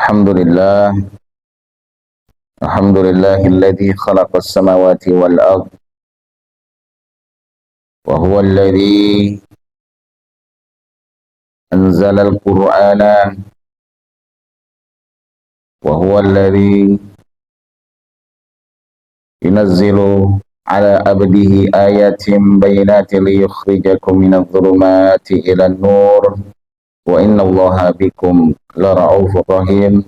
Alhamdulillah, alhamdulillahilladzi khalaqas samawati wal ard wa huwa alladzi anzalal qur'ana wa huwa alladzi yunazzilu ala abdihi ayatin bayyinatin liyukhrijakum minadh dhulumati ilan nur wa innallaha bikum lara'ufur rahim.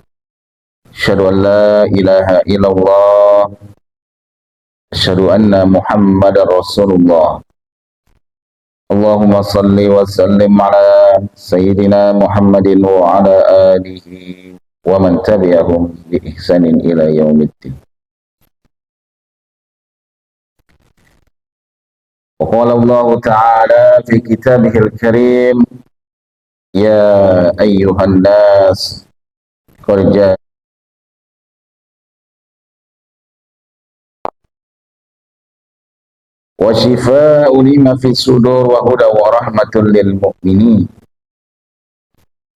Asyhadu an la ilaha illallah, asyhadu anna Muhammadar Rasulullah. Allahumma salli wa sallim ala sayyidina Muhammadin wa ala alihi wa man tabi'ahum bi ihsanin ila yaumiddin. Wa qala Allah ta'ala fi kitabihil karim, ya ayyuhan nas qad jaa wa shifaa'un lima fi sudur wa huda wa rahmatun lil mu'minin.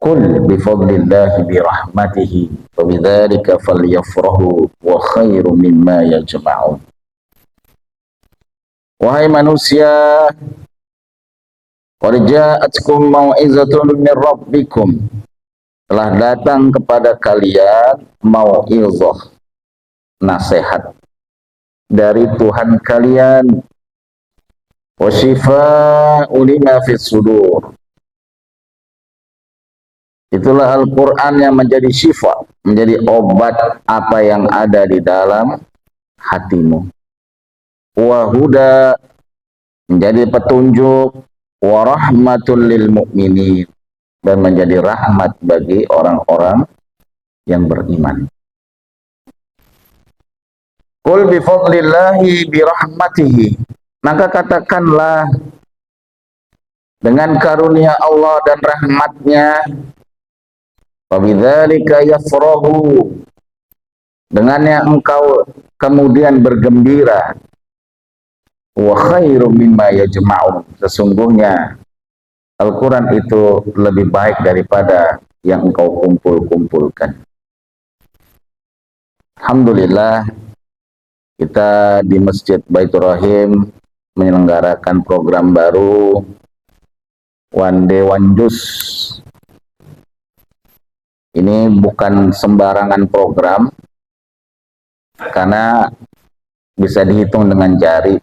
Qul bi fadlillahi bi rahmatihi wa bidzalika falyafrahu wa khairum mimma yajma'un. Wahai manusia, qad ja'atkum mau'izatun min rabbikum, telah datang kepada kalian mau'izah, nasihat dari Tuhan kalian. Wa shifaa'un lima fis sudur, itulah Al-Quran yang menjadi syifa, menjadi obat apa yang ada di dalam hatimu. Wa huda, menjadi petunjuk. Wa rahmatul lil mu'minin, dan menjadi rahmat bagi orang-orang yang beriman. Qul bi fadlillahi bi rahmatihi, maka katakanlah dengan karunia Allah dan rahmatnya. Wa bidzalika yafrahu, dengannya engkau kemudian bergembira. Wa khairum mimma yajma'un, sesungguhnya Al-Quran itu lebih baik daripada yang engkau kumpul-kumpulkan. Alhamdulillah, kita di Masjid Baitur Rahim menyelenggarakan program baru One Day One Juz. Ini bukan sembarangan program, karena bisa dihitung dengan jari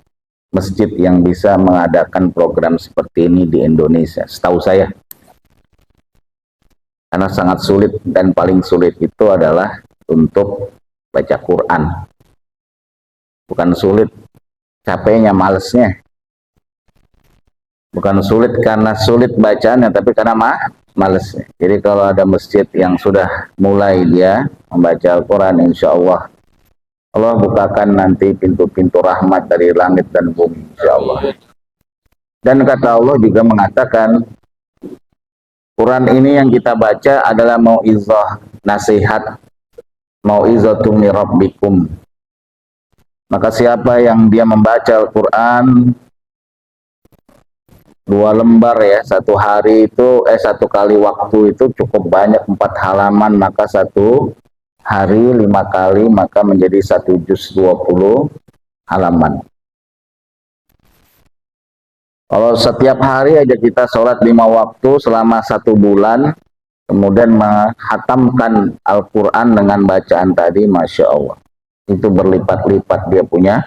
masjid yang bisa mengadakan program seperti ini di Indonesia, setahu saya. Karena sangat sulit, dan paling sulit itu adalah untuk baca Quran. Bukan sulit capeknya, malesnya. Bukan sulit karena sulit bacanya, tapi karena malesnya. Jadi kalau ada masjid yang sudah mulai dia membaca Al-Quran, insya Allah Allah bukakan nanti pintu-pintu rahmat dari langit dan bumi, insya Allah. Dan kata Allah juga mengatakan, Quran ini yang kita baca adalah mau'izah, nasihat, mau'izatum min rabbikum. Maka siapa yang dia membaca Al-Quran 2 lembar ya, satu hari itu, satu kali waktu itu cukup banyak, 4 halaman, maka satu hari 5 kali, maka menjadi 1 juz 20 halaman. Kalau setiap hari aja kita sholat 5 waktu selama 1 bulan, kemudian menghatamkan Al-Quran dengan bacaan tadi, Masya Allah, itu berlipat-lipat dia punya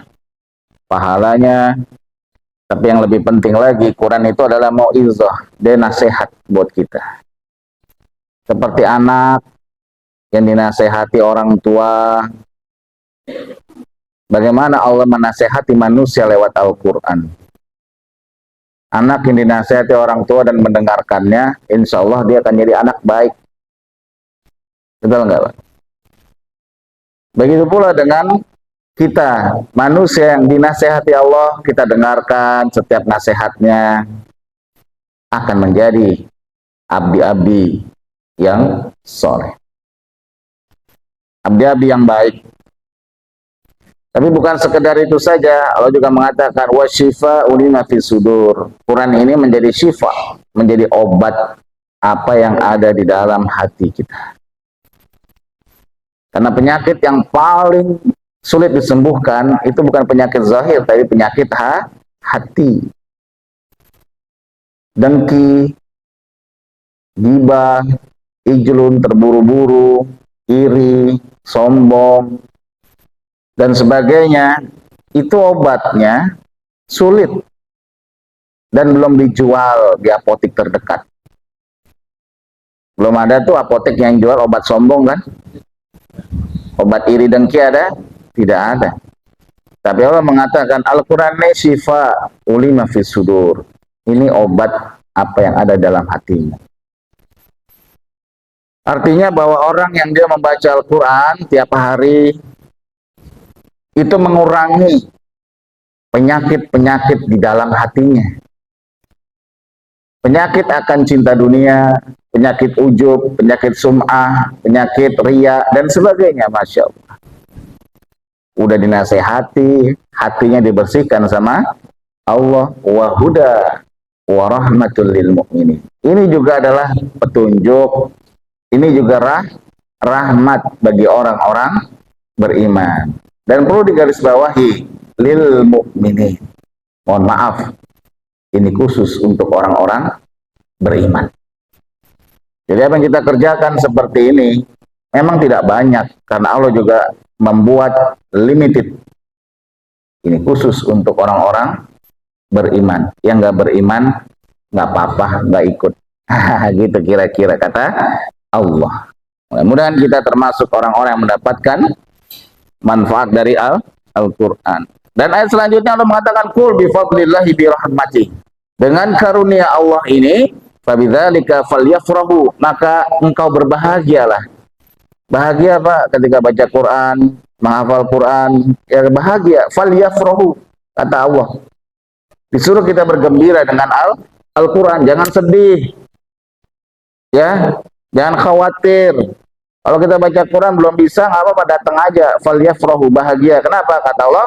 pahalanya. Tapi yang lebih penting lagi, Quran itu adalah mau'izah, dia nasihat buat kita. Seperti anak yang dinasehati orang tua, bagaimana Allah menasehati manusia lewat Al-Quran. Anak yang dinasehati orang tua dan mendengarkannya, insya Allah dia akan jadi anak baik. Betul nggak, Pak? Begitu pula dengan kita, manusia yang dinasehati Allah, kita dengarkan setiap nasihatnya, akan menjadi abdi-abdi yang soleh, abdi-abdi yang baik. Tapi bukan sekedar itu saja, Allah juga mengatakan wa shifaa'un lima fis sudur. Quran ini menjadi syifa, menjadi obat apa yang ada di dalam hati kita. Karena penyakit yang paling sulit disembuhkan itu bukan penyakit zahir, tapi penyakit hati. Dengki, ghibah, ijlun, terburu-buru, iri, sombong, dan sebagainya. Itu obatnya sulit dan belum dijual di apotek terdekat. Belum ada tuh apotek yang jual obat sombong kan? Obat iri dengki ada? Tidak ada. Tapi Allah mengatakan Al-Quran ini syifa ulima fis sudur. Ini obat apa yang ada dalam hatinya. Artinya bahwa orang yang dia membaca Al-Quran tiap hari itu mengurangi penyakit-penyakit di dalam hatinya. Penyakit akan cinta dunia, penyakit ujub, penyakit sum'ah, penyakit riya, dan sebagainya. Masya Allah. Udah dinasehati, hatinya dibersihkan sama Allah. Wa huda wa rahmatul lil mu'minin. Ini juga adalah petunjuk, ini juga rahmat bagi orang-orang beriman. Dan perlu digarisbawahi, lil mu'minin. Mohon maaf, ini khusus untuk orang-orang beriman. Jadi apa yang kita kerjakan seperti ini memang tidak banyak, karena Allah juga membuat limited. Ini khusus untuk orang-orang beriman. Yang nggak beriman nggak apa-apa, nggak ikut. Gitu kira-kira kata Allah. Mudah-mudahan kita termasuk orang-orang yang mendapatkan manfaat dari Al-Quran. Dan ayat selanjutnya Allah mengatakan kul bi fadlillahi bi rahmati. Dengan karunia Allah ini, fabidzalika falyafrahu, maka engkau berbahagialah. Bahagia Pak ketika baca Quran, menghafal Quran, ya bahagia. Falyafrahu, kata Allah. Disuruh kita bergembira dengan Al-Quran, jangan sedih. Ya, jangan khawatir. Kalau kita baca Quran belum bisa, nggak apa-apa, datang aja. Falyafrahu, bahagia. Kenapa? Kata Allah,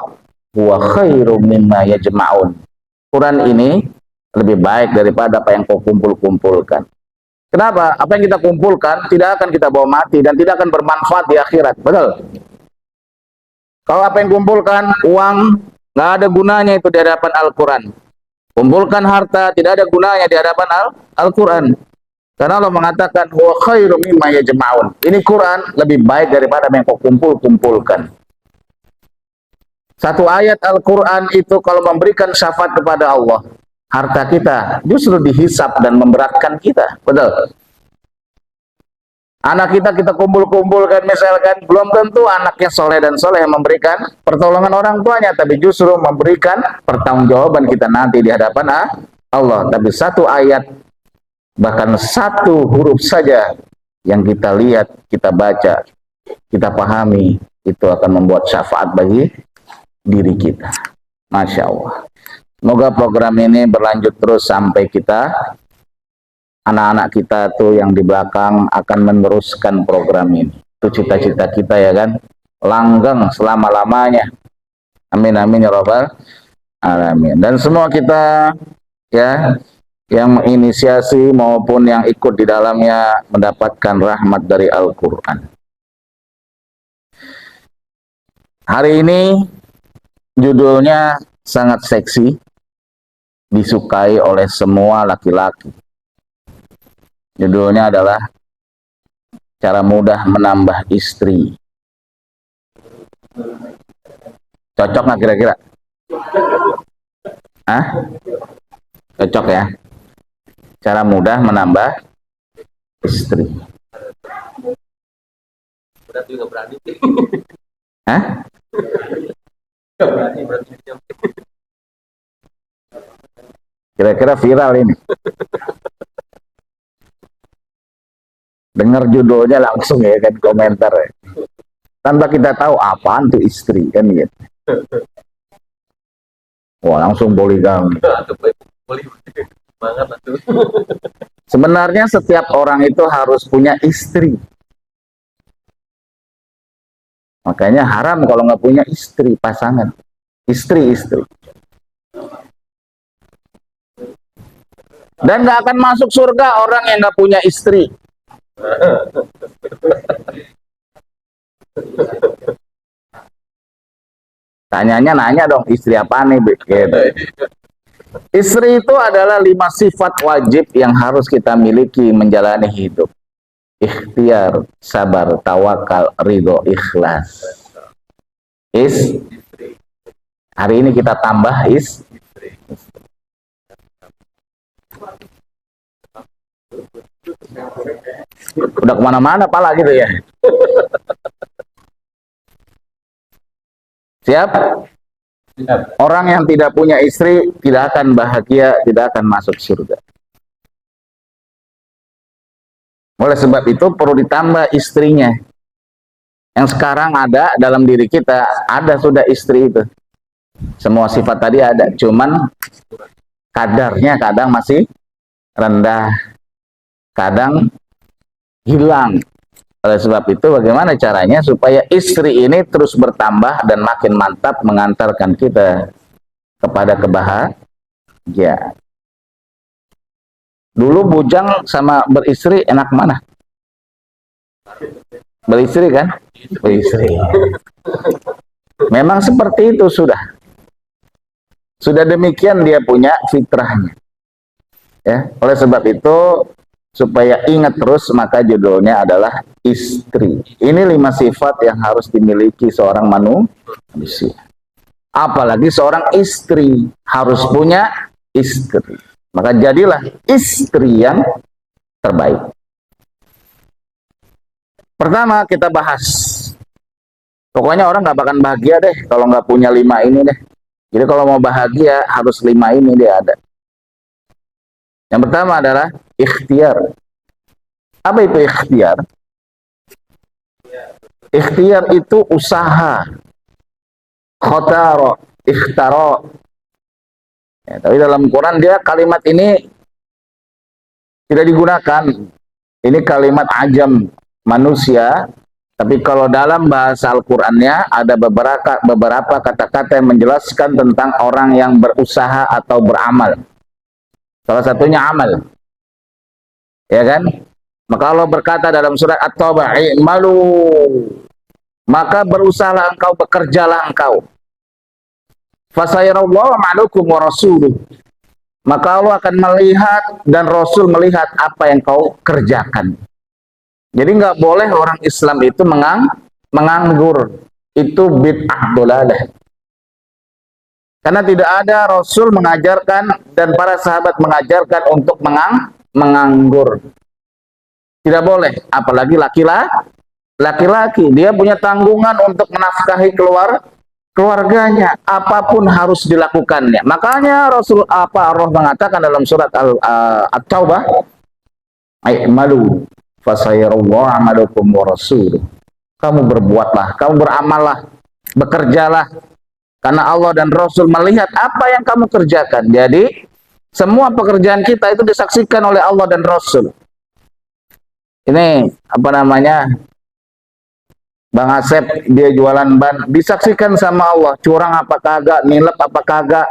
wa khairum mimma yajma'un. Quran ini lebih baik daripada apa yang kau kumpul-kumpulkan. Kenapa? Apa yang kita kumpulkan tidak akan kita bawa mati dan tidak akan bermanfaat di akhirat. Betul? Kalau apa yang kumpulkan, uang, nggak ada gunanya itu di hadapan Al-Quran. Kumpulkan harta, tidak ada gunanya di hadapan Al-Quran. Karena Allah mengatakan, wa khairum mimma yajma'un. Ini Quran lebih baik daripada yang kau kumpul-kumpulkan. Satu ayat Al-Quran itu kalau memberikan syafaat kepada Allah, harta kita justru dihisap dan memberatkan kita. Betul? Anak kita kumpul-kumpulkan misalkan, belum tentu anaknya soleh dan soleh yang memberikan pertolongan orang tuanya, tapi justru memberikan pertanggungjawaban kita nanti di hadapan Allah. Tapi satu ayat, bahkan satu huruf saja yang kita lihat, kita baca, kita pahami, itu akan membuat syafaat bagi diri kita. Masya Allah. Semoga program ini berlanjut terus sampai kita, anak-anak kita tuh yang di belakang akan meneruskan program ini. Itu cita-cita kita ya kan, langgeng selama-lamanya. Amin amin ya rabbal alamin. Dan semua kita ya yang menginisiasi maupun yang ikut di dalamnya mendapatkan rahmat dari Al-Quran. Hari ini judulnya sangat seksi, disukai oleh semua laki-laki. Judulnya adalah cara mudah menambah istri. Cocok nggak kira-kira? Hah? Cocok ya? Cara mudah menambah istri. Berarti nggak berani. Hah? Nggak berani. Kira-kira viral ini. Dengar judulnya langsung ya kan komentar ya. Tanpa kita tahu apaan tuh istri kan gitu. Wah langsung poligami. Sebenarnya setiap orang itu harus punya istri. Makanya haram kalau nggak punya istri, pasangan. Istri-istri. Dan nggak akan masuk surga orang yang nggak punya istri. Tanyanya nanya dong, istri apa nih? Gitu. Istri itu adalah 5 sifat wajib yang harus kita miliki menjalani hidup. Ikhtiar, sabar, tawakal, ridho, ikhlas. Is, hari ini kita tambah is. Udah kemana-mana pala gitu ya. Siap? Orang yang tidak punya istri tidak akan bahagia, tidak akan masuk surga. Oleh sebab itu perlu ditambah istrinya. Yang sekarang ada dalam diri kita, ada sudah istri itu. Semua sifat tadi ada, cuman kadarnya kadang masih rendah, kadang hilang. Oleh sebab itu bagaimana caranya supaya istri ini terus bertambah dan makin mantap mengantarkan kita kepada kebahagiaan. Dulu bujang sama beristri enak mana? Beristri kan? Beristri. Memang seperti itu sudah. Sudah demikian dia punya fitrahnya. Ya, oleh sebab itu supaya ingat terus maka judulnya adalah istri. Ini 5 sifat yang harus dimiliki seorang manusia. Apalagi seorang istri harus punya istri. Maka jadilah istri yang terbaik. Pertama kita bahas. Pokoknya orang nggak bakal bahagia deh kalau nggak punya 5 ini deh. Jadi kalau mau bahagia harus 5 ini dia ada. Yang pertama adalah ikhtiar. Apa itu ikhtiar? Ikhtiar itu usaha. Khotaro, ikhtaro. Ya, tapi dalam Quran dia kalimat ini tidak digunakan. Ini kalimat ajam manusia. Tapi kalau dalam bahasa Al-Qur'annya ada beberapa kata-kata yang menjelaskan tentang orang yang berusaha atau beramal. Salah satunya amal. Ya kan? Maka Allah berkata dalam surat At-Taubah, "I'malu." Maka berusahalah engkau, bekerjalah engkau. Fasayarallahu ma'alukum wa rasuluh. Maka Allah akan melihat dan Rasul melihat apa yang kau kerjakan. Jadi nggak boleh orang Islam itu menganggur. Itu bid'ah dolalah. Karena tidak ada Rasul mengajarkan dan para sahabat mengajarkan untuk menganggur. Tidak boleh, apalagi laki-laki. Dia punya tanggungan untuk menafkahi keluarganya, apapun harus dilakukannya. Makanya Allah mengatakan dalam surat At-Taubah, "I'malu fasayarallahu 'amalukum wa rasuluh." Kamu berbuatlah, kamu beramallah, bekerjalah, karena Allah dan Rasul melihat apa yang kamu kerjakan. Jadi semua pekerjaan kita itu disaksikan oleh Allah dan Rasul. Ini apa namanya? Bang Asep dia jualan ban, disaksikan sama Allah, curang apa kagak, nilep apa kagak.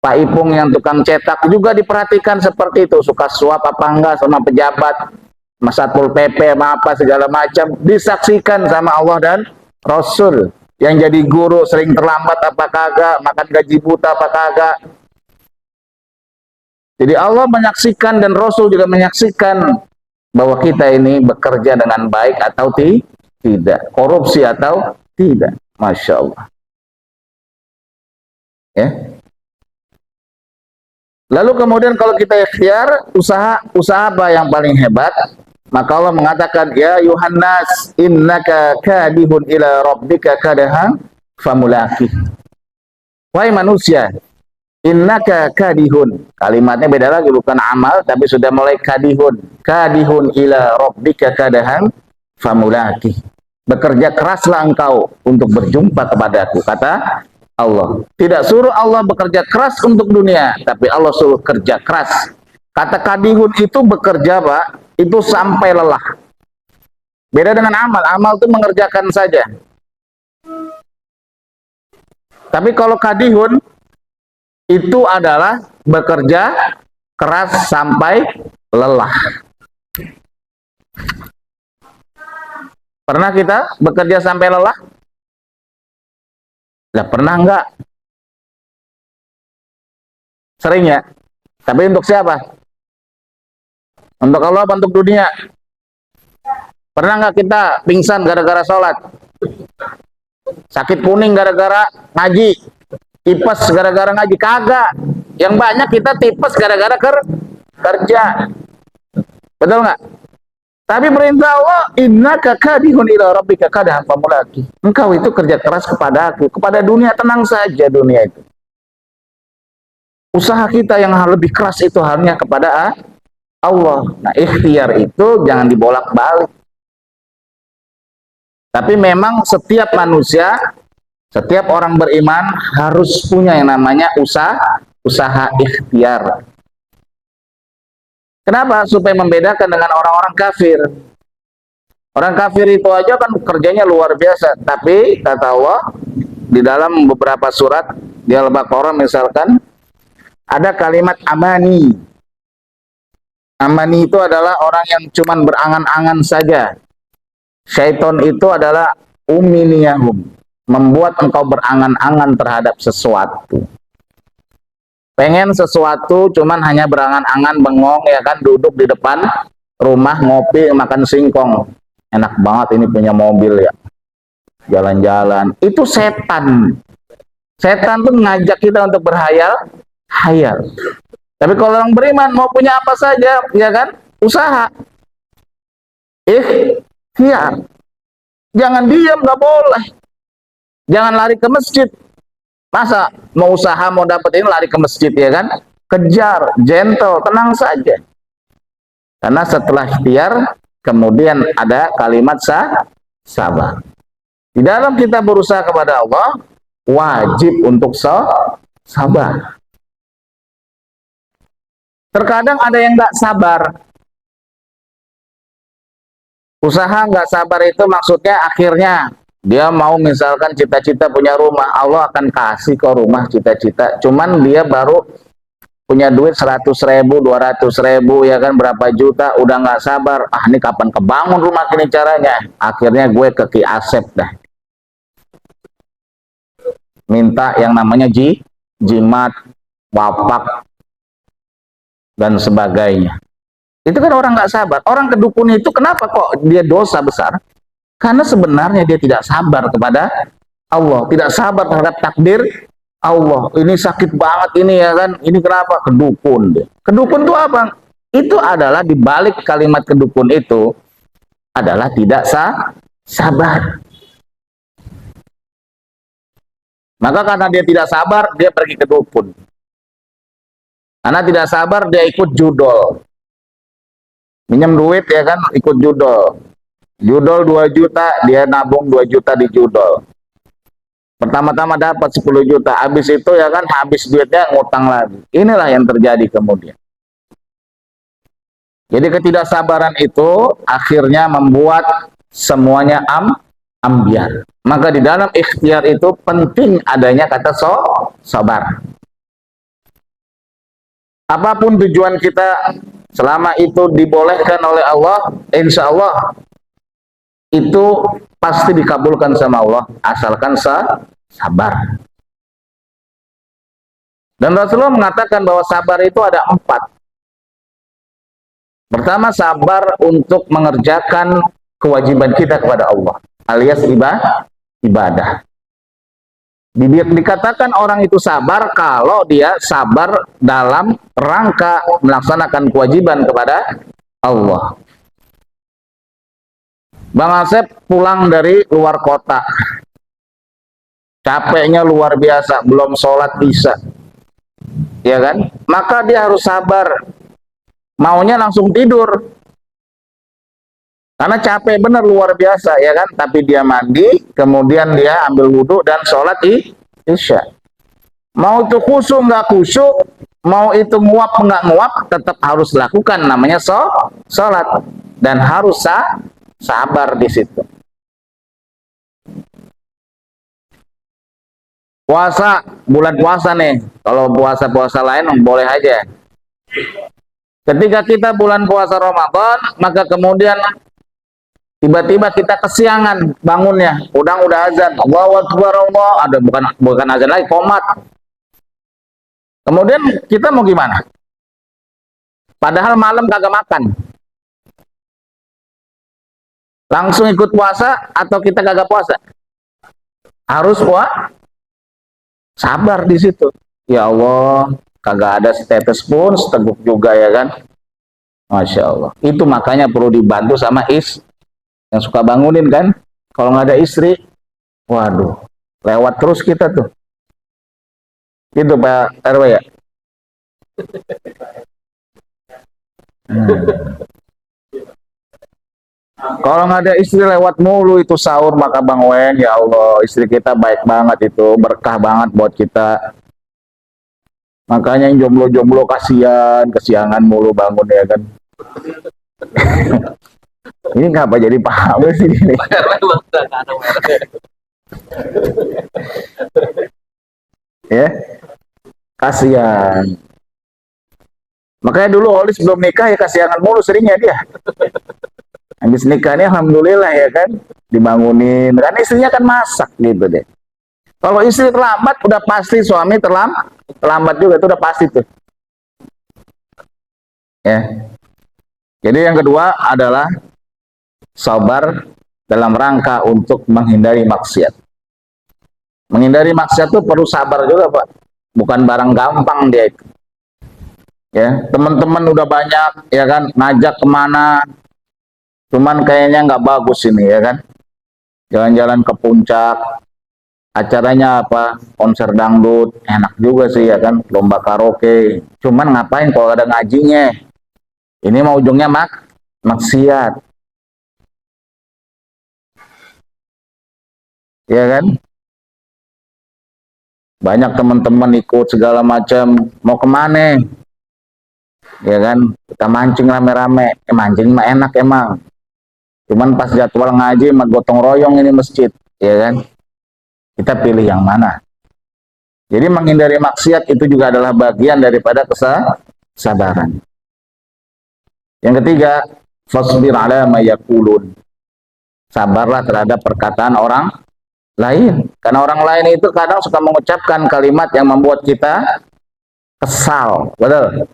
Pak Ipung yang tukang cetak juga diperhatikan seperti itu, suka suap apa enggak sama pejabat, Mas Satpol PP sama apa segala macam, disaksikan sama Allah dan Rasul. Yang jadi guru sering terlambat apa kagak, makan gaji buta apa kagak. Jadi Allah menyaksikan dan Rasul juga menyaksikan bahwa kita ini bekerja dengan baik atau tidak, korupsi atau tidak. Masya Allah. Ya. Lalu kemudian kalau kita ikhtiar, usaha apa yang paling hebat? Maka Allah mengatakan, "Ya Yuhannas, innaka kadihun ila rabbika kadahan famulaqih." Wahai manusia, innaka kadihun. Kalimatnya beda lagi, bukan amal, tapi sudah mulai kadihun. Kadihun ila rabbika kadahan famulaqih. Bekerja keraslah engkau untuk berjumpa kepadaku, kata Allah. Tidak suruh Allah bekerja keras untuk dunia, tapi Allah suruh kerja keras. Kata kadihun itu bekerja, Pak, itu sampai lelah. Beda dengan amal. Amal itu mengerjakan saja. Tapi kalau kadihun itu adalah bekerja keras sampai lelah. Pernah kita bekerja sampai lelah? Lah, pernah enggak? Sering ya? Tapi untuk siapa? Untuk Allah apa untuk dunia? Pernah nggak kita pingsan gara-gara sholat? Sakit kuning gara-gara ngaji? Tipes gara-gara ngaji? Kagak. Yang banyak kita tipes gara-gara kerja. Betul nggak? Tapi perintah Allah, innaka kadihun ila rabbika kadahan famulaki. Engkau itu kerja keras kepada aku, kepada dunia, tenang saja dunia itu. Usaha kita yang lebih keras itu hanya kepada Allah. Nah, ikhtiar itu jangan dibolak-balik. Tapi memang setiap manusia, setiap orang beriman harus punya yang namanya usaha ikhtiar. Kenapa? Supaya membedakan dengan orang-orang kafir. Orang kafir itu aja kan kerjanya luar biasa. Tapi kata Allah di dalam beberapa surat di Al-Baqarah misalkan ada kalimat amani. Amani itu adalah orang yang cuman berangan-angan saja. Syaiton itu adalah uminiyahum, membuat engkau berangan-angan terhadap sesuatu. Pengen sesuatu cuman hanya berangan-angan, bengong ya kan, duduk di depan rumah ngopi makan singkong. Enak banget ini punya mobil ya. Jalan-jalan. Itu setan. Setan tuh ngajak kita untuk berhayal. Tapi kalau orang beriman mau punya apa saja, ya kan? Usaha. Ikhtiar. Jangan diam, nggak boleh. Jangan lari ke masjid. Masa mau usaha, mau dapat ini lari ke masjid, ya kan? Kejar, gentle, tenang saja. Karena setelah ikhtiar, kemudian ada kalimat sabar. Di dalam kita berusaha kepada Allah, wajib untuk sabar. Terkadang ada yang nggak sabar. Usaha nggak sabar itu maksudnya akhirnya dia mau misalkan cita-cita punya rumah, Allah akan kasih ke rumah cita-cita. Cuman dia baru punya duit 100.000, 200.000, ya kan, berapa juta, udah nggak sabar. Ah, ini kapan kebangun rumah ini caranya? Akhirnya gue ke Ki Asep dah. Minta yang namanya jimat, wapak, dan sebagainya. Itu kan orang nggak sabar. Orang kedukun itu kenapa kok dia dosa besar? Karena sebenarnya dia tidak sabar kepada Allah, tidak sabar terhadap takdir Allah. Ini sakit banget ini, ya kan? Ini kenapa? Kedukun dia. Kedukun itu apa? Itu adalah di balik kalimat kedukun itu adalah tidak sabar. Maka karena dia tidak sabar, dia pergi ke dukun. Karena tidak sabar, dia ikut judol. Minjem duit, ya kan, ikut judol. Judol 2 juta, dia nabung 2 juta di judol. Pertama-tama dapat 10 juta, habis itu ya kan, habis duitnya ngutang lagi. Inilah yang terjadi kemudian. Jadi ketidaksabaran itu akhirnya membuat semuanya ambiar. Maka di dalam ikhtiar itu penting adanya kata sabar. Apapun tujuan kita, selama itu dibolehkan oleh Allah, insya Allah itu pasti dikabulkan sama Allah, asalkan sabar. Dan Rasulullah mengatakan bahwa sabar itu ada 4. Pertama, sabar untuk mengerjakan kewajiban kita kepada Allah, alias ibadah. Dikatakan orang itu sabar kalau dia sabar dalam rangka melaksanakan kewajiban kepada Allah. Bang Asep pulang dari luar kota, capeknya luar biasa, belum sholat isya, ya kan? Maka dia harus sabar, maunya langsung tidur, karena capek bener luar biasa, ya kan? Tapi dia mandi, kemudian dia ambil wudhu dan sholat isya. Mau itu khusyuk nggak khusyuk, mau itu nguap nggak nguap, tetap harus lakukan, namanya sholat, dan harus sabar di situ. Puasa, bulan puasa nih, kalau puasa-puasa lain boleh aja. Ketika kita bulan puasa Ramadan, maka kemudian Tiba-tiba kita kesiangan bangunnya, udah azan, Allahu Akbar Allah, ada bukan azan lagi, qomat. Kemudian kita mau gimana? Padahal malam kagak makan. Langsung ikut puasa atau kita kagak puasa? Harus sabar di situ. Ya Allah, kagak ada setetes pun seteguk juga ya kan. Masya Allah. Itu makanya perlu dibantu sama yang suka bangunin kan. Kalau nggak ada istri, waduh, lewat terus kita tuh. Itu Pak RW ya. Kalau nggak ada istri lewat mulu itu sahur, maka Bang Wen, ya Allah, istri kita baik banget itu, berkah banget buat kita. Makanya yang jomblo-jomblo kesiangan mulu bangun ya kan. Ini ngapa jadi paham sih ini? Ya, kasihan. Makanya dulu Oli sebelum nikah ya kasihangan mulu seringnya dia. Habis nikahnya alhamdulillah ya kan, dibangunin. Kan istrinya kan masak gitu deh. Kalau istri terlambat udah pasti suami terlambat juga, itu udah pasti tuh. Ya. Jadi yang kedua adalah sabar dalam rangka untuk menghindari maksiat. Menghindari maksiat itu perlu sabar juga, Pak. Bukan barang gampang dia itu. Ya, teman-teman udah banyak ya kan, ngajak kemana, cuman kayaknya nggak bagus ini ya kan. Jalan-jalan ke puncak, acaranya apa? Konser dangdut, enak juga sih ya kan, lomba karaoke. Cuman ngapain kalau ada ngajinya? Ini mau ujungnya maksiat. Ya kan? Banyak teman-teman ikut segala macam, mau kemana? Ya kan? Kita mancing rame-rame, mancing mah enak emang. Cuman pas jadwal ngaji mah gotong royong ini masjid, ya kan? Kita pilih yang mana? Jadi menghindari maksiat itu juga adalah bagian daripada kesabaran. Yang ketiga, fasbir ala ma yaqulun. Sabarlah terhadap perkataan orang lain. Karena orang lain itu kadang suka mengucapkan kalimat yang membuat kita kesal. Betul?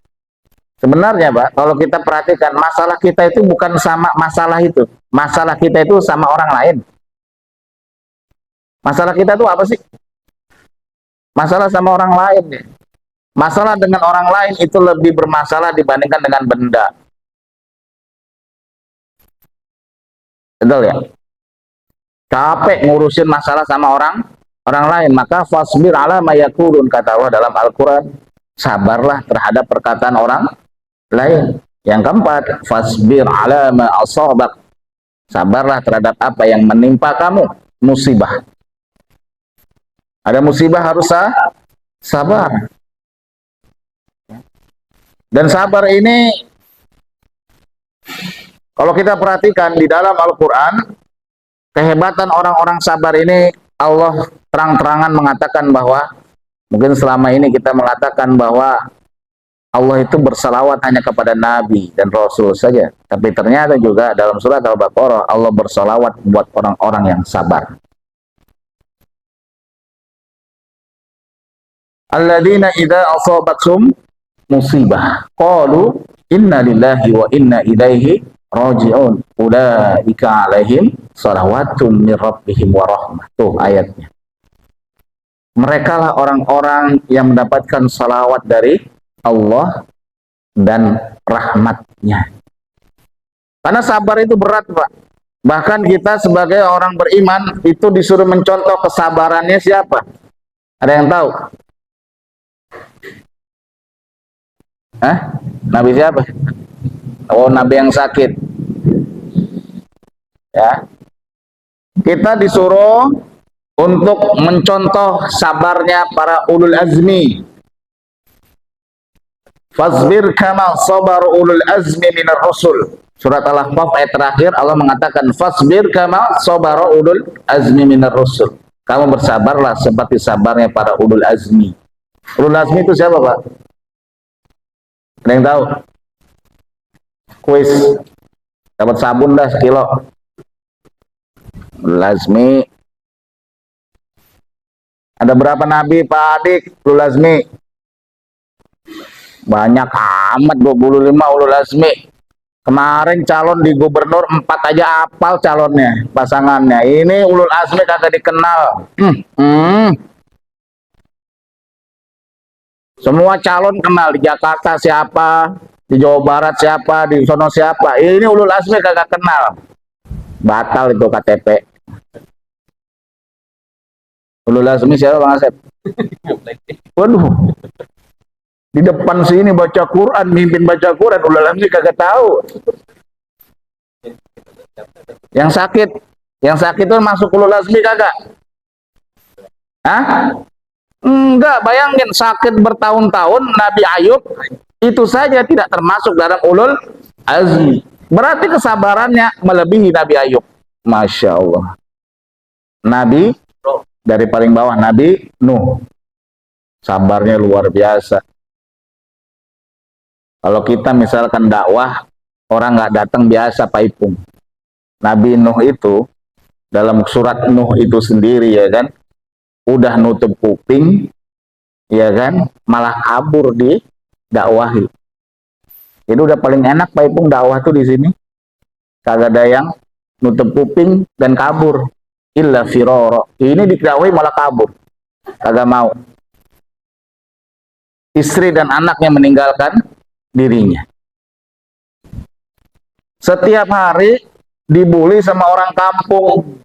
Sebenarnya, Pak, kalau kita perhatikan, masalah kita itu bukan sama masalah itu. Masalah kita itu sama orang lain. Masalah kita itu apa sih? Masalah sama orang lain. Masalah dengan orang lain itu lebih bermasalah dibandingkan dengan benda. Betul ya? Capek ngurusin masalah sama orang lain, maka fasbir ala ma yaqulun, kata Allah dalam Al-Qur'an. Sabarlah terhadap perkataan orang lain. Yang keempat, fasbir ala ma asabak. Sabarlah terhadap apa yang menimpa kamu, musibah. Ada musibah harus sabar. Dan sabar ini kalau kita perhatikan di dalam Al-Qur'an, kehebatan orang-orang sabar ini Allah terang-terangan mengatakan bahwa mungkin selama ini kita mengatakan bahwa Allah itu bersalawat hanya kepada Nabi dan Rasul saja. Tapi ternyata juga dalam surat Al-Baqarah Allah bersalawat buat orang-orang yang sabar. Alladzina idza asabathum musibah qalu inna lillahi wa inna ilaihi raji'un. Ulaika alaihim salawatun min rabbihim wa rahmah. Tuh ayatnya. Mereka lah orang-orang yang mendapatkan salawat dari Allah dan rahmatnya. Karena sabar itu berat, Pak. Bahkan kita sebagai orang beriman itu disuruh mencontoh kesabarannya siapa? Ada yang tahu? Hah? Nabi siapa? Oh, Nabi yang sakit. Ya. Kita disuruh untuk mencontoh sabarnya para ulul azmi. Fasbir kama sabar ulul azmi minar rasul. Surat Al-Ahqaf ayat terakhir Allah mengatakan fasbir kama sabar ulul azmi minar rasul. Kamu bersabarlah seperti sabarnya para ulul azmi. Ulul azmi itu siapa, Pak? Ada yang tahu? Kuis. Dapat sabun dah sekilo. Ulul azmi. Ada berapa nabi Pak Adik ulul azmi? Banyak amat, 25 ulul azmi. Kemarin calon di gubernur 4 aja apal calonnya, pasangannya. Ini ulul azmi kagak dikenal. Semua calon kenal, di Jakarta siapa, di Jawa Barat siapa, di sono siapa. Ini ulul azmi kagak kenal. Batal itu KTP. Ulul azmi siapa Bang Asep? Waduh. Di depan sini baca Quran, mimpin baca Quran, ulul azmi kagak tahu. Yang sakit tuh masuk ulul azmi kagak? Hah? Enggak, bayangin sakit bertahun-tahun Nabi Ayub itu saja tidak termasuk dalam ulul azmi. Berarti kesabarannya melebihi Nabi Ayub. Masya Allah. Nabi dari paling bawah Nabi Nuh. Sabarnya luar biasa. Kalau kita misalkan dakwah, orang nggak datang biasa Pak Ipung. Nabi Nuh itu, dalam surat Nuh itu sendiri ya kan, udah nutup kuping, ya kan, malah kabur di dakwahi. Jadi udah paling enak Pak Ipung dakwah tuh di sini. Kagak ada yang nutup kuping dan kabur. Illa firoro. Ini didakwahi malah kabur. Kagak mau. Istri dan anaknya meninggalkan dirinya. Setiap hari dibully sama orang kampung,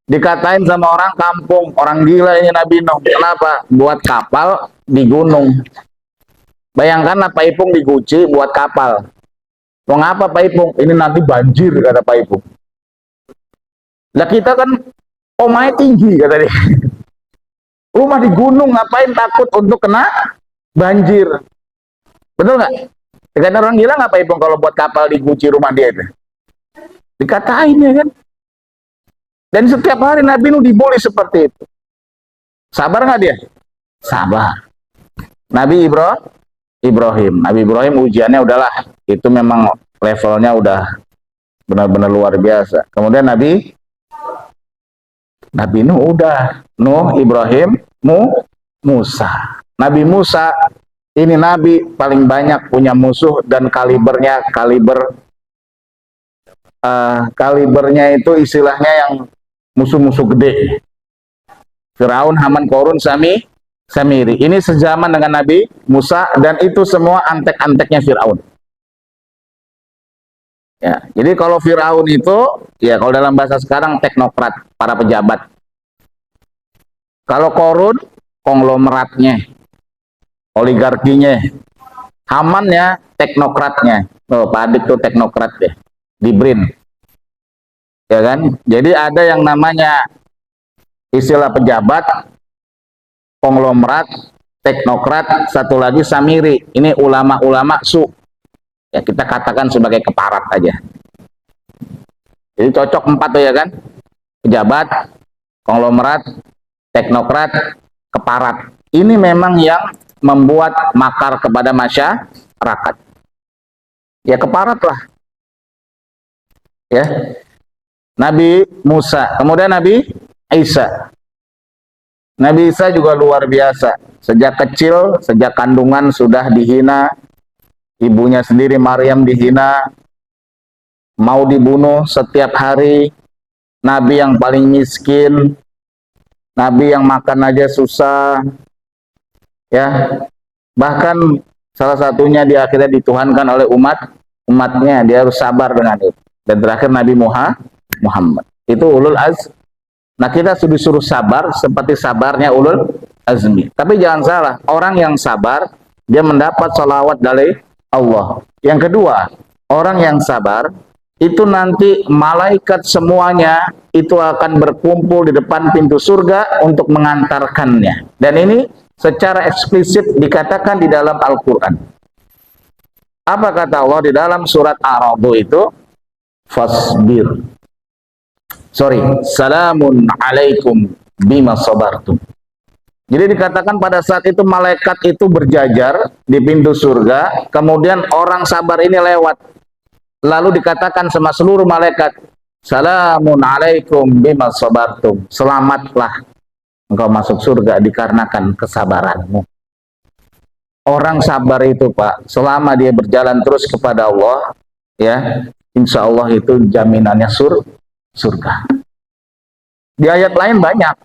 dikatain sama orang kampung, orang gila ini Nabi Nuh. Kenapa? Buat kapal di gunung. Bayangkan Pak Ipung di Guci buat kapal. Mau ngapa Pak Ipung? Ini nanti banjir kata Pak Ipung. Lah kita kan omahnya tinggi kata dia. Rumah di gunung ngapain takut untuk kena banjir? Betul nggak? Dengan orang gila nggak Pak Ipung kalau buat kapal di Guci rumah dia itu? Dikatain ya kan? Dan setiap hari Nabi Nuh dibully seperti itu. Sabar nggak dia? Sabar. Nabi Ibrahim. Nabi Ibrahim ujiannya udahlah. Itu memang levelnya udah benar-benar luar biasa. Kemudian Nabi Nuh udah. Nuh, Ibrahim, Musa. Nabi Musa ini Nabi paling banyak punya musuh dan kalibernya itu istilahnya yang musuh-musuh gede. Firaun, Haman, Korun, Samiri. Ini sejaman dengan Nabi Musa dan itu semua antek-anteknya Firaun. Ya, jadi kalau Firaun itu ya kalau dalam bahasa sekarang teknokrat, para pejabat. Kalau Korun konglomeratnya, oligarkinya. Haman ya teknokratnya. Oh, Pak Adik tuh teknokrat deh. Di BRIN. Ya kan? Jadi ada yang namanya istilah pejabat, konglomerat, teknokrat, satu lagi samiri. Ini ulama-ulama su. Ya kita katakan sebagai keparat aja. Jadi cocok 4 tuh ya kan? Pejabat, konglomerat, teknokrat, keparat. Ini memang yang membuat makar kepada masyarakat. Ya keparat lah. Ya. Nabi Musa, kemudian Nabi Isa. Nabi Isa juga luar biasa. Sejak kecil, sejak kandungan sudah dihina. Ibunya sendiri Maryam dihina. Mau dibunuh setiap hari. Nabi yang paling miskin. Nabi yang makan aja susah. Ya. Bahkan salah satunya di akhirnya dituhankan oleh umatnya. Dia harus sabar dengan itu. Dan terakhir Nabi Muhammad. Itu ulul azmi. Nah kita disuruh sabar seperti sabarnya ulul azmi. Tapi jangan salah, orang yang sabar dia mendapat salawat dari Allah. Yang kedua, orang yang sabar itu nanti malaikat semuanya itu akan berkumpul di depan pintu surga untuk mengantarkannya. Dan ini secara eksplisit dikatakan di dalam Al-Quran. Apa kata Allah di dalam surat Ar-Ra'd itu? Fasbir. Salamun alaikum bima sabartum. Jadi dikatakan pada saat itu malaikat itu berjajar di pintu surga, kemudian orang sabar ini lewat. Lalu dikatakan sama seluruh malaikat, Salamun alaikum bima sabartum. Selamatlah engkau masuk surga dikarenakan kesabaranmu. Orang sabar itu, Pak, selama dia berjalan terus kepada Allah, ya, insya Allah itu jaminannya surga. Di ayat lain banyak,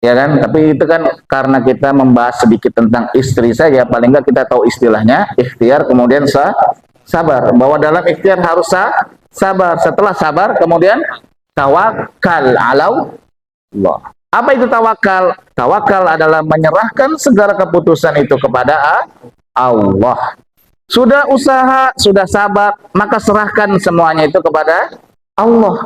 ya kan? Tapi itu kan karena kita membahas sedikit tentang istri saja, paling nggak kita tahu istilahnya ikhtiar, kemudian sabar. Bahwa dalam ikhtiar harus sabar. Setelah sabar, kemudian tawakal ala Allah. Apa itu tawakal? Tawakal adalah menyerahkan segala keputusan itu kepada Allah. Sudah usaha, sudah sabar, maka serahkan semuanya itu kepada Allah.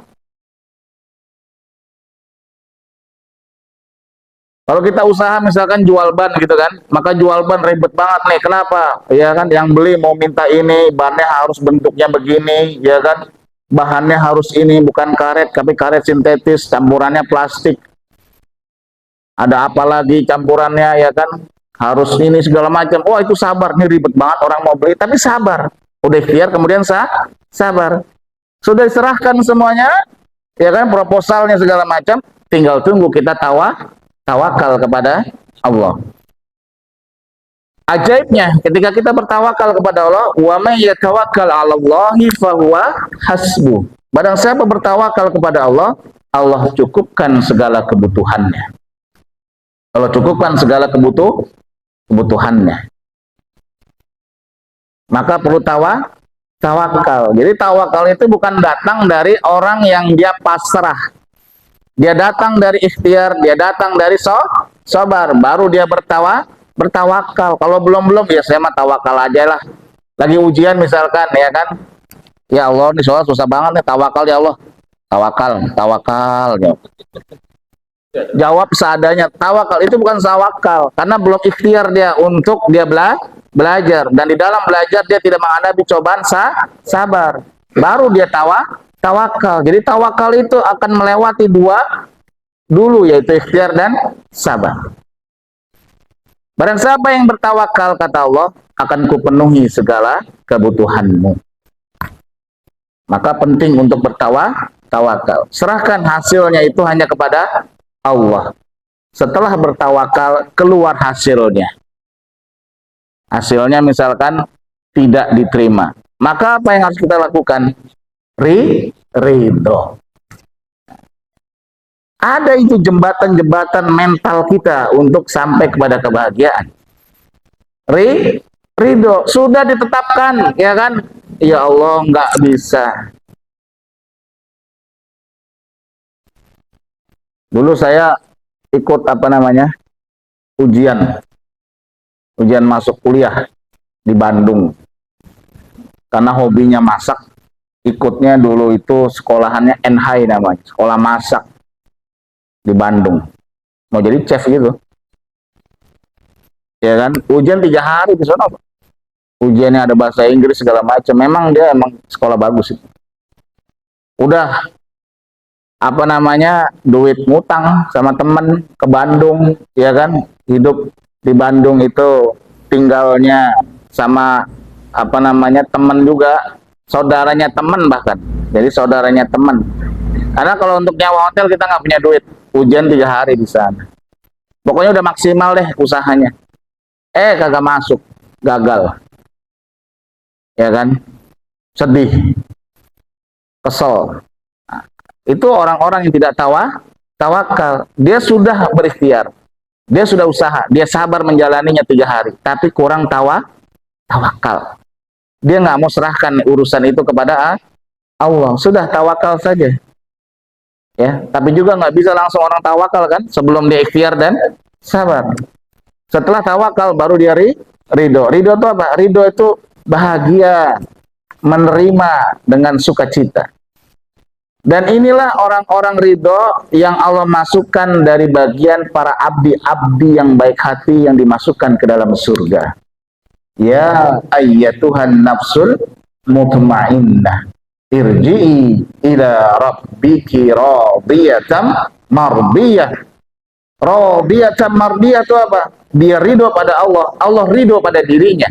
Kalau kita usaha misalkan jual ban gitu kan, maka jual ban ribet banget nih. Kenapa? Ya kan, yang beli mau minta ini, bannya harus bentuknya begini, ya kan? Bahannya harus ini, bukan karet, tapi karet sintetis, campurannya plastik. Ada apa lagi campurannya, ya kan, harus ini segala macam. Oh, itu sabar, nih ribet banget orang mau beli, tapi sabar. Udah ikhtiar, kemudian sabar. Sudah diserahkan semuanya, ya kan, proposalnya segala macam, tinggal tunggu kita tawakal kepada Allah. Ajaibnya ketika kita bertawakal kepada Allah, wa may yatawakkal 'alallahi fahuwa hasbuh. Barang siapa bertawakal kepada Allah, Allah cukupkan segala kebutuhannya. Allah cukupkan segala kebutuhannya. Maka perlu tawakal. Jadi tawakal itu bukan datang dari orang yang dia pasrah. Dia datang dari ikhtiar, dia datang dari sabar, baru dia bertawakal. Kalau belum ya saya mah tawakal aja lah. Lagi ujian misalkan, ya kan? Ya Allah, ini soal susah banget nih, tawakal ya Allah. Tawakal. Ya. Jawab seadanya. Tawakal itu bukan tawakal, karena belum ikhtiar dia untuk dia belajar, dan di dalam belajar dia tidak menghadapi cobaan sabar. Baru dia tawakal. Jadi tawakal itu akan melewati dua dulu, yaitu ikhtiar dan sabar. Barang siapa yang bertawakal, kata Allah, akan kupenuhi segala kebutuhanmu. Maka penting untuk bertawakal. Serahkan hasilnya itu hanya kepada Allah. Setelah bertawakal, keluar hasilnya. Hasilnya misalkan tidak diterima. Maka apa yang harus kita lakukan? Ridho. Ada itu jembatan-jembatan mental kita untuk sampai kepada kebahagiaan. Ridho. Sudah ditetapkan, ya kan? Ya Allah, nggak bisa. Dulu saya ikut ujian masuk kuliah di Bandung. Karena hobinya masak, ikutnya dulu itu sekolahannya NHI namanya, sekolah masak di Bandung. Mau jadi chef gitu. Ya kan? Ujian 3 hari di sana. Ujiannya ada bahasa Inggris segala macam. Memang dia sekolah bagus itu. Udah duit ngutang sama temen ke Bandung, ya kan, hidup di Bandung itu tinggalnya sama temen juga, saudaranya temen bahkan, jadi saudaranya temen. Karena kalau untuk nyawa hotel kita nggak punya duit, ujian 3 hari di sana. Pokoknya udah maksimal deh usahanya, kagak masuk, gagal, ya kan, sedih, kesel. Itu orang-orang yang tidak tawakal. Dia sudah berikhtiar, dia sudah usaha, dia sabar menjalaninya 3 hari, tapi kurang tawakal. Dia nggak mau serahkan urusan itu kepada Allah. Sudah tawakal saja. Ya, tapi juga nggak bisa langsung orang tawakal kan, sebelum dia ikhtiar dan sabar. Setelah tawakal baru dia ridho. Ridho itu apa? Ridho itu bahagia, menerima dengan sukacita. Dan inilah orang-orang ridho yang Allah masukkan dari bagian para abdi-abdi yang baik hati yang dimasukkan ke dalam surga. Ya ayyatuhan nafsul mutmainnah, irji'i ila rabbiki radiyatan mardiyah. Radiyatan mardiyah itu apa? Dia ridho pada Allah, Allah ridho pada dirinya.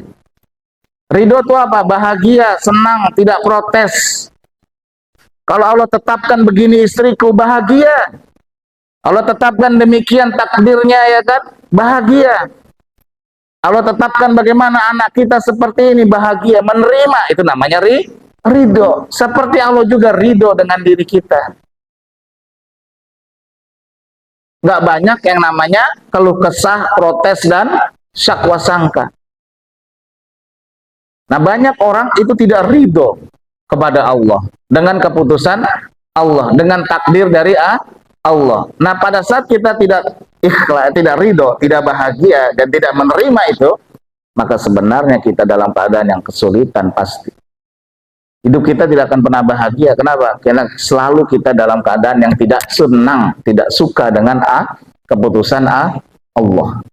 Ridho itu apa? Bahagia, senang, tidak protes. Kalau Allah tetapkan begini istriku, bahagia. Allah tetapkan demikian takdirnya, ya kan, bahagia. Allah tetapkan bagaimana anak kita seperti ini, bahagia, menerima, itu namanya ridho. Seperti Allah juga ridho dengan diri kita. Nggak banyak yang namanya keluh kesah, protes, dan syakwa sangka. Nah, banyak orang itu tidak ridho kepada Allah, dengan keputusan Allah, dengan takdir dari Allah. Nah, pada saat kita tidak ikhlas, tidak ridho, tidak bahagia, dan tidak menerima itu, maka sebenarnya kita dalam keadaan yang kesulitan pasti. Hidup kita tidak akan pernah bahagia. Kenapa? Karena selalu kita dalam keadaan yang tidak senang, tidak suka dengan keputusan Allah.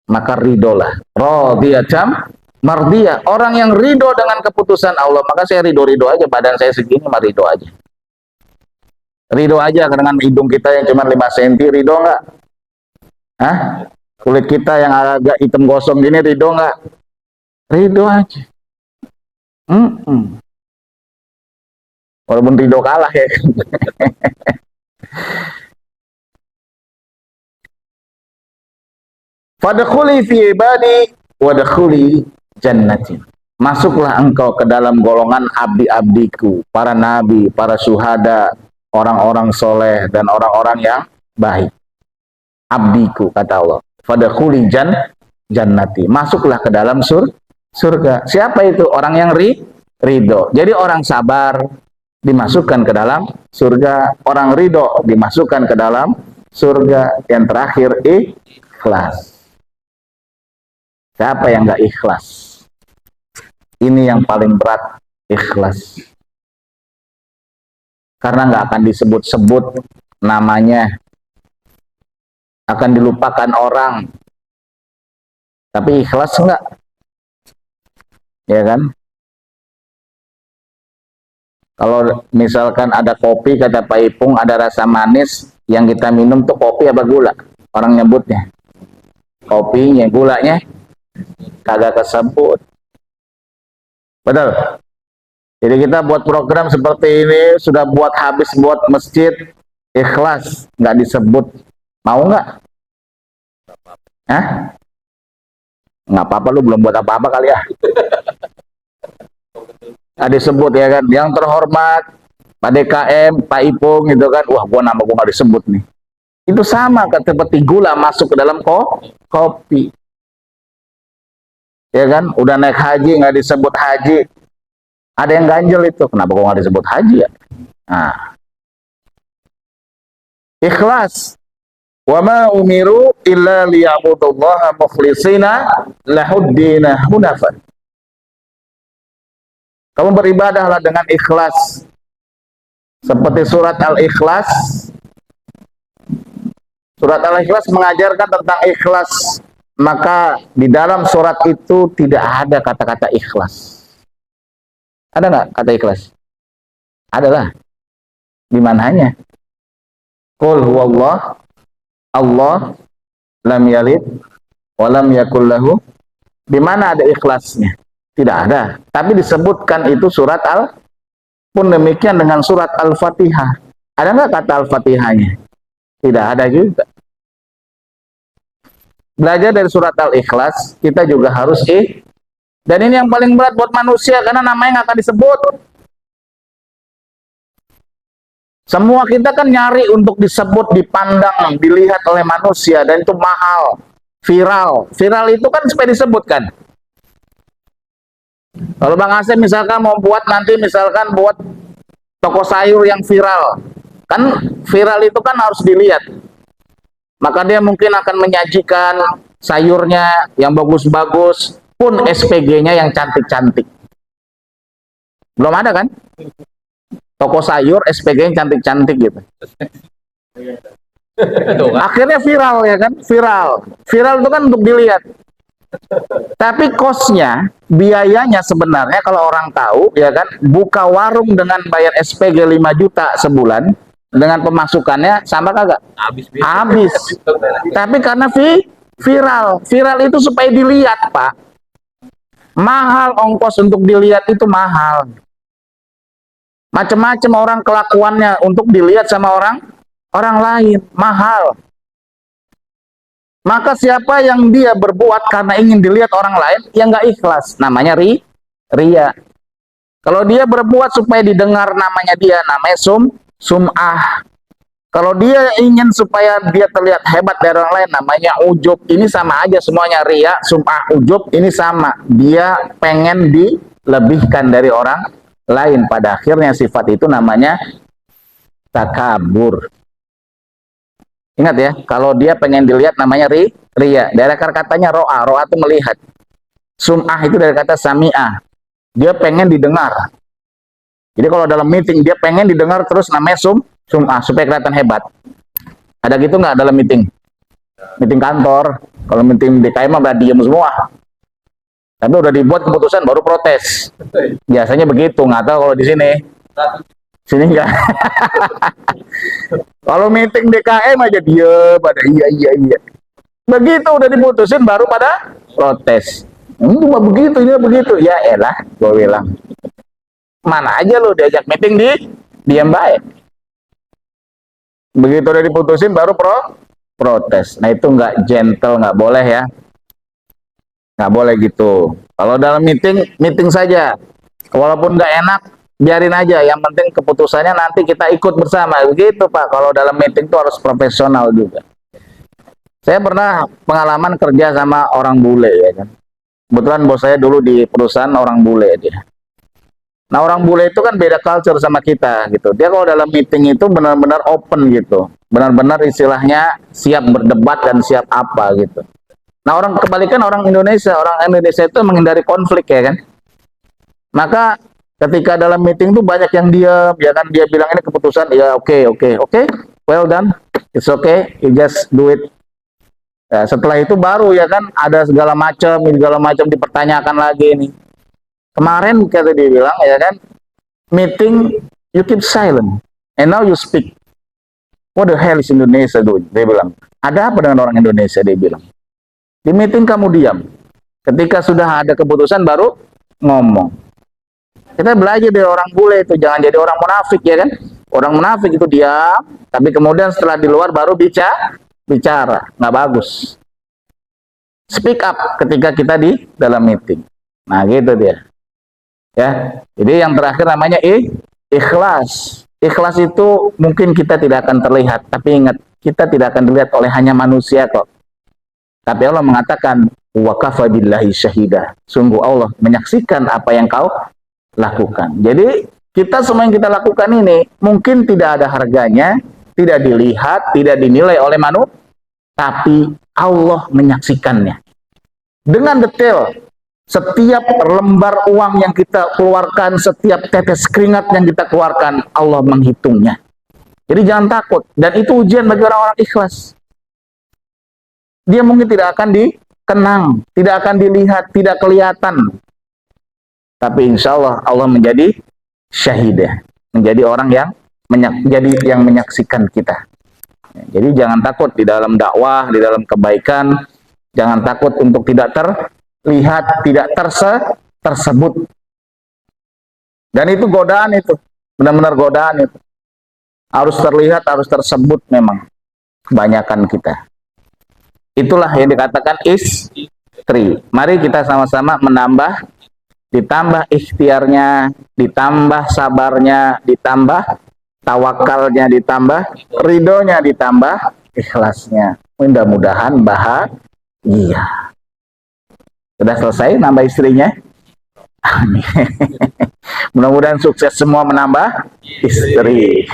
Maka ridolah. Radiyatan mardiyah. Orang yang ridho dengan keputusan Allah, maka saya ridho-ridho aja, badan saya segini mah ridho aja. Ridho aja dengan hidung kita yang cuma 5 cm, ridho nggak? Hah? Kulit kita yang agak hitam gosong gini, ridho nggak? Ridho aja. Walaupun ridho kalah ya. Fadkhuli fi ibadi wadkhuli jannati. Masuklah engkau ke dalam golongan abdi-abdiku, para nabi, para syuhada, orang-orang soleh, dan orang-orang yang baik. Abdiku, kata Allah. Fadkhuli jannati. Masuklah ke dalam surga. Siapa itu? Orang yang ridho. Jadi orang sabar dimasukkan ke dalam surga. Orang ridho dimasukkan ke dalam surga. Yang terakhir, ikhlas. Siapa yang nggak ikhlas? Ini yang paling berat, ikhlas. Karena nggak akan disebut-sebut namanya, akan dilupakan orang. Tapi ikhlas nggak? Ya kan? Kalau misalkan ada kopi, kata Pak Ipung, ada rasa manis, yang kita minum tuh kopi apa gula? Orang nyebutnya. Kopinya, gulanya kagak kesebut. Betul. Jadi kita buat program seperti ini, sudah buat habis buat masjid, ikhlas, nggak disebut. Mau nggak? Hah? Nggak apa-apa, lu belum buat apa-apa kali ya. Nggak disebut, ya kan? Yang terhormat Pak DKM, Pak Ipung gitu kan. Wah, nama gua nggak disebut nih. Itu sama seperti gula masuk ke dalam kopi. Ya kan? Udah naik haji nggak disebut haji. Ada yang ganjel itu. Kenapa kok nggak disebut haji ya? Nah. Ikhlas. Wa ma umiru illa liya'budullaha mukhlishina lahuddina hunafa. Kamu beribadahlah dengan ikhlas. Seperti surat Al-Ikhlas. Surat Al-Ikhlas mengajarkan tentang ikhlas. Maka di dalam surat itu tidak ada kata-kata ikhlas. Ada nggak kata ikhlas? Adalah. Di mananya? Qul huwallah, Allah lam yalid wa lam yakul lahu. Di mana ada ikhlasnya? Tidak ada. Tapi disebutkan itu surat pun demikian dengan surat Al-Fatihah. Ada nggak kata Al-Fatihahnya? Tidak ada juga. Belajar dari surat Al-Ikhlas, kita juga harus dan ini yang paling berat buat manusia, karena namanya nggak akan disebut. Semua kita kan nyari untuk disebut, dipandang, dilihat oleh manusia, dan itu mahal, viral. Viral itu kan supaya disebutkan. Kalau Bang Asep misalkan mau buat nanti, misalkan buat toko sayur yang viral, kan viral itu kan harus dilihat. Maka dia mungkin akan menyajikan sayurnya yang bagus-bagus, pun SPG-nya yang cantik-cantik. Belum ada kan? Toko sayur SPG yang cantik-cantik gitu. Akhirnya viral, ya kan? Viral. Viral itu kan untuk dilihat. Tapi cost-nya, biayanya sebenarnya kalau orang tahu, ya kan, buka warung dengan bayar SPG 5 juta sebulan, dengan pemasukannya sama kagak? Habis. Tapi karena viral. Viral itu supaya dilihat, Pak. Mahal, ongkos untuk dilihat itu mahal. Macam-macam orang kelakuannya untuk dilihat sama orang lain, mahal. Maka siapa yang dia berbuat karena ingin dilihat orang lain, yang nggak ikhlas, namanya ria. Kalau dia berbuat supaya didengar, namanya dia, namanya sum'ah. Kalau dia ingin supaya dia terlihat hebat dari orang lain, namanya ujub. Ini sama aja semuanya, ria, sum'ah, ujub, ini sama. Dia pengen dilebihkan dari orang lain. Pada akhirnya sifat itu namanya takabur. Ingat ya, kalau dia pengen dilihat namanya ria. Dari akar katanya ro'a. Ro'a itu melihat. Sum'ah itu dari kata sami'ah. Dia pengen didengar. Jadi kalau dalam meeting dia pengen didengar terus, namanya sum'ah, supaya kelihatan hebat. Ada gitu nggak dalam meeting? Meeting kantor. Kalau meeting DKM mah diem semua. Tapi udah dibuat keputusan baru protes. Biasanya begitu, nggak tahu kalau di sini. Sini enggak. Kalau meeting DKM aja dia pada iya. Begitu udah diputusin baru pada protes. Cuma begitu, ini begitu. Ya elah, gue bilang. Mana aja lo diajak meeting diam baik. Begitu udah diputusin baru protes. Nah itu nggak gentle, nggak boleh ya. Nggak boleh gitu. Kalau dalam meeting saja. Walaupun nggak enak, biarin aja. Yang penting keputusannya nanti kita ikut bersama. Begitu Pak. Kalau dalam meeting itu harus profesional juga. Saya pernah pengalaman kerja sama orang bule ya kan. Kebetulan bos saya dulu di perusahaan orang bule dia. Nah orang bule itu kan beda culture sama kita gitu. Dia kalau dalam meeting itu benar-benar open gitu. Benar-benar istilahnya siap berdebat dan siap apa gitu. Nah orang kebalikan orang Indonesia itu menghindari konflik ya kan. Maka ketika dalam meeting tuh banyak yang diam, ya kan dia bilang ini keputusan, ya oke, well done, it's okay, you just do it. Ya, setelah itu baru ya kan ada segala macam dipertanyakan lagi nih. Kemarin kata dia bilang ya kan, meeting you keep silent, and now you speak. What the hell is Indonesia doing? Dia bilang. Ada apa dengan orang Indonesia? Dia bilang. Di meeting kamu diam. Ketika sudah ada keputusan baru ngomong. Kita belajar dari orang bule itu, jangan jadi orang munafik ya kan. Orang munafik itu diam, tapi kemudian setelah di luar baru bicara, nggak bagus. Speak up ketika kita di dalam meeting. Nah gitu dia. Ya, jadi yang terakhir namanya ikhlas. Ikhlas itu mungkin kita tidak akan terlihat, tapi ingat kita tidak akan dilihat oleh hanya manusia kok. Tapi Allah mengatakan wa kafa billahi syahida. Sungguh Allah menyaksikan apa yang kau lakukan. Jadi kita semua yang kita lakukan ini mungkin tidak ada harganya, tidak dilihat, tidak dinilai oleh manusia, tapi Allah menyaksikannya. Dengan detail, setiap lembar uang yang kita keluarkan, setiap tetes keringat yang kita keluarkan, Allah menghitungnya. Jadi jangan takut. Dan itu ujian bagi orang-orang ikhlas. Dia mungkin tidak akan dikenang, tidak akan dilihat, tidak kelihatan. Tapi insya Allah, Allah menjadi syahidah. Menjadi orang yang menyaksikan kita. Jadi jangan takut di dalam dakwah, di dalam kebaikan. Jangan takut untuk tidak terlihat, tidak tersebut. Dan itu godaan itu. Benar-benar godaan itu. Harus terlihat, harus tersebut memang. Kebanyakan kita. Itulah yang dikatakan istri. Mari kita sama-sama menambah, ditambah ikhtiarnya, ditambah sabarnya, ditambah tawakalnya, ditambah ridhonya, ditambah ikhlasnya. Mudah-mudahan bahagia. Sudah selesai nambah istrinya? Amin. Mudah-mudahan sukses semua menambah istri.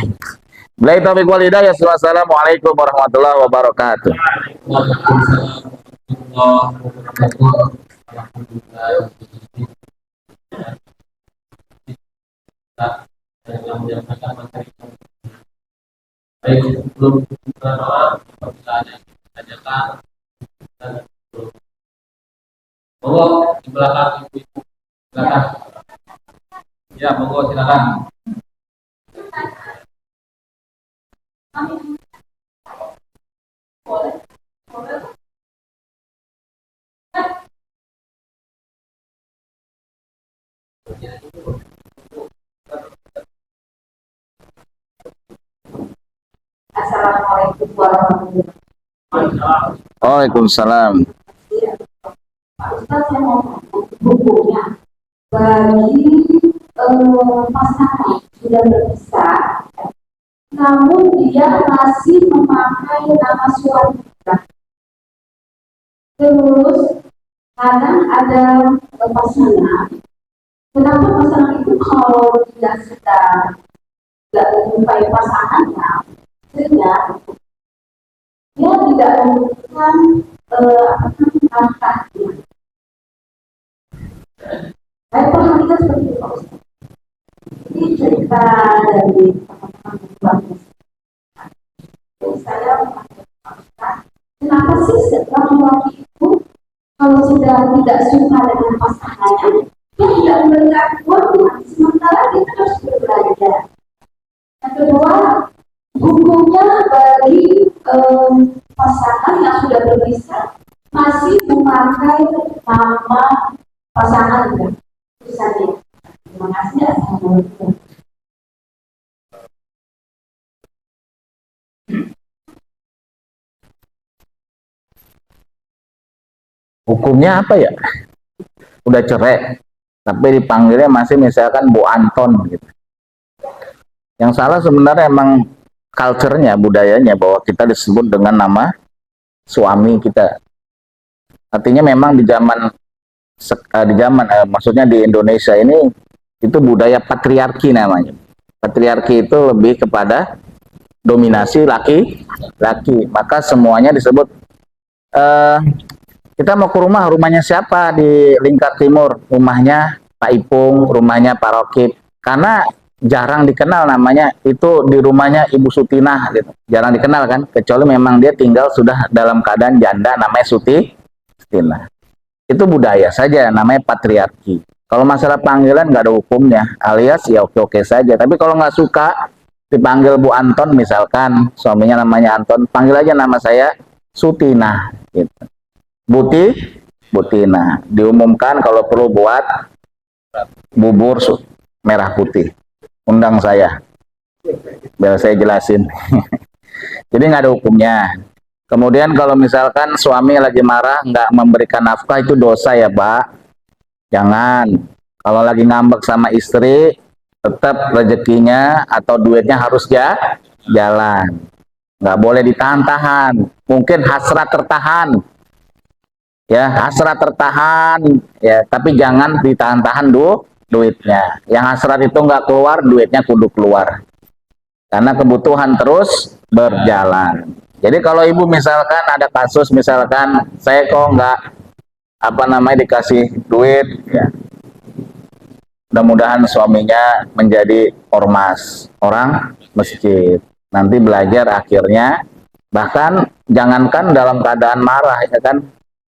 Bila taufiq wal hidayah. Wassalamualaikum warahmatullahi wabarakatuh. Baik, sebelum berdoa, apabila ada ajakan dan monggo di belakang ibu-ibu, silakan. Ya, monggo silakan. Waalaikumsalam. Pak Ustadz, saya mau hukumnya bagi pasangan sudah berpisah, namun dia masih memakai nama suami. Terus kadang ada pasangan, kenapa pasangan itu kalau dia sedang tidak menyukai pasangannya, sehingga dia tidak memberikan nafkahnya. Saya perhatikan seperti itu. Ini cerita dari teman-teman saya mengatakan, kenapa sih laki-laki itu kalau sudah tidak suka dengan pasangannya, dia tidak memberikan uangnya, sementara kita harus berbelanja. Yang kedua, hukumnya bagi pasangan yang sudah berpisah masih memakai nama pasangan ya. Itu saja. Terima kasih. Assalamualaikum. Hukumnya apa ya? Udah cerai, tapi dipanggilnya masih misalkan Bu Anton gitu. Yang salah sebenarnya emang culture-nya, budayanya, bahwa kita disebut dengan nama suami kita. Artinya memang maksudnya di Indonesia ini itu budaya patriarki namanya. Patriarki itu lebih kepada dominasi laki-laki. Maka semuanya disebut kita mau ke rumahnya siapa di Lingkar Timur? Rumahnya Pak Ipung, rumahnya Pak Rokib. Karena jarang dikenal namanya, itu di rumahnya Ibu Sutinah gitu. Jarang dikenal kan, kecuali memang dia tinggal sudah dalam keadaan janda, namanya Sutinah. Itu budaya saja, namanya patriarki. Kalau masalah panggilan nggak ada hukumnya, alias ya oke-oke saja. Tapi kalau nggak suka dipanggil Bu Anton misalkan, suaminya namanya Anton, panggil aja nama saya Sutinah gitu. Butina. Diumumkan kalau perlu buat bubur merah putih. Undang saya. Biar saya jelasin. Jadi nggak ada hukumnya. Kemudian kalau misalkan suami lagi marah, nggak memberikan nafkah, itu dosa ya Pak. Jangan. Kalau lagi ngambek sama istri, tetap rezekinya atau duitnya harus jalan. Nggak boleh ditahan-tahan. Mungkin hasrat tertahan. Ya, hasrat tertahan, ya, tapi jangan ditahan-tahan duitnya. Yang hasrat itu nggak keluar, duitnya kudu keluar. Karena kebutuhan terus berjalan. Jadi kalau ibu misalkan ada kasus, misalkan saya kok nggak dikasih duit, ya, mudah-mudahan suaminya menjadi ormas, orang masjid. Nanti belajar akhirnya, bahkan jangankan dalam keadaan marah, ya kan?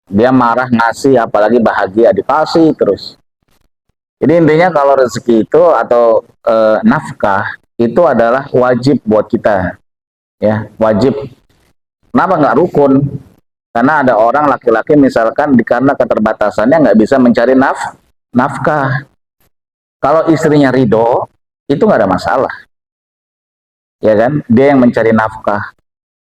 Dia marah ngasih, apalagi bahagia dikasih terus. Jadi intinya kalau rezeki itu atau nafkah itu adalah wajib buat kita, ya, wajib. Kenapa nggak rukun? Karena ada orang laki-laki misalkan karena keterbatasannya nggak bisa mencari nafkah. Kalau istrinya ridho, itu nggak ada masalah, ya kan? Dia yang mencari nafkah.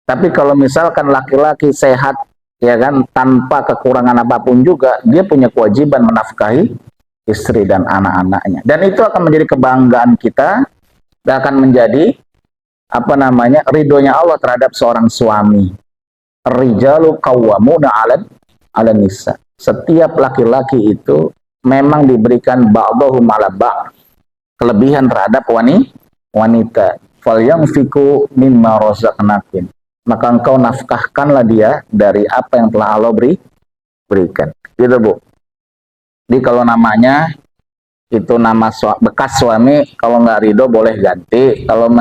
Tapi kalau misalkan laki-laki sehat, ya kan, tanpa kekurangan apapun juga, dia punya kewajiban menafkahi istri dan anak-anaknya. Dan itu akan menjadi kebanggaan kita, dan akan menjadi ridhonya Allah terhadap seorang suami. Rijalu qawwamuna 'ala nisa. Setiap laki-laki itu memang diberikan ba'dhum 'ala ba', kelebihan terhadap wanita. Falyanfiqu mimma razaqnakum. Maka engkau nafkahkanlah dia dari apa yang telah Allah berikan. Gitu Bu. Jadi kalau namanya itu nama bekas suami, kalau nggak ridho boleh ganti. Kalau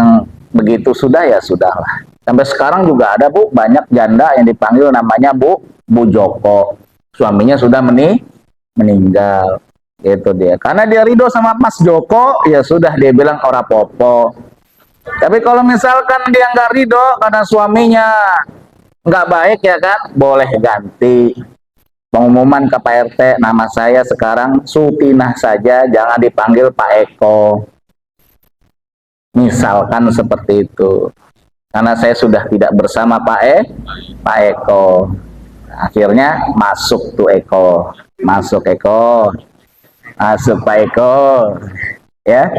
begitu sudah ya sudahlah. Sampai sekarang juga ada Bu, banyak janda yang dipanggil namanya Bu Joko. Suaminya sudah meninggal. Gitu dia. Karena dia ridho sama Mas Joko, ya sudah dia bilang ora popo. Tapi kalau misalkan dia nggak ridho karena suaminya nggak baik, ya kan, boleh ganti. Pengumuman ke Pak RT, nama saya sekarang Sutinah saja, jangan dipanggil Pak Eko. Misalkan seperti itu. karena saya sudah tidak bersama Pak Eko. Akhirnya masuk tuh Eko, masuk Pak Eko. Ya,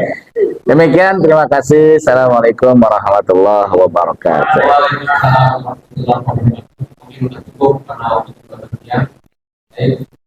demikian, terima kasih. Assalamualaikum warahmatullahi wabarakatuh. Waalaikumsalam warahmatullahi wabarakatuh. Mungkin cukup karena waktu juga bersekian. Baik.